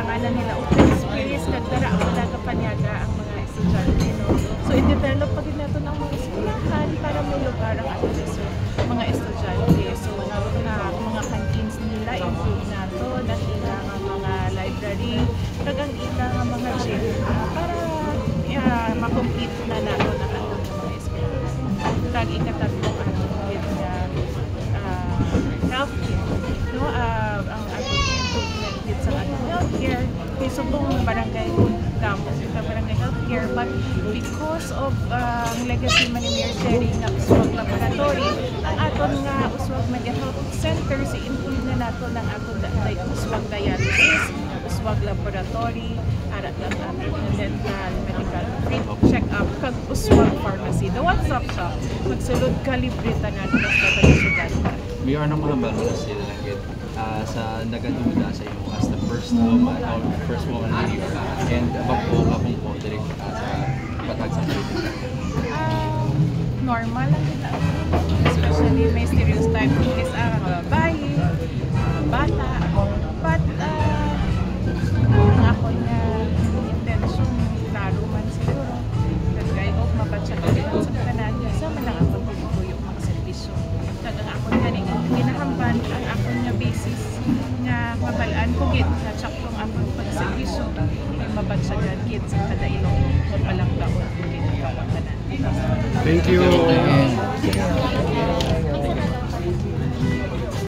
pangalan nila open space nagdara ang mga kapanyaga ang mga estudyante, no? So i-develop pa din nato ng mga eskwelahan para may lugar ang ato mga estudyante. So mga canteens nila improve nato, ang ilang mga library, kagang ilang mga gym para ma-complete na nato ng atong mga eskwelahan. Kag ikatatlo healthcare, no? Ang atong improvement dito sa atong healthcare, subong barangay campus, barangay healthcare, but because of legacy man ni Mayor Terry nga uswag laboratory, ang aton nga uswag Mega Health Center si include na nato ng aton uswag dialysis, uswag laboratory, arat ang aton dental, medical free check-up, kag uswag pharmacy. The one-stop shop, magsulod ka libre tanan basta sa syudad. We are ng mga balon sila lang gid sa nagaduda sa imo as the first woman in New York, and abang po direct sa patag sa politika. Normal lang din ako. Especially may stereotype is babae, bata, but ang ako na intention klaro man siguro that I hope mapatsagaan sa kanan sa malang ako tutuyo mga servisyo. Tagang ako ganing ginahamban ang ako nga basis nga mabalaan ko gid na tsaktong akong pagservisyo ay mapatsagaan gid sa kada ilong palang taon gid ang kanan. Thank you.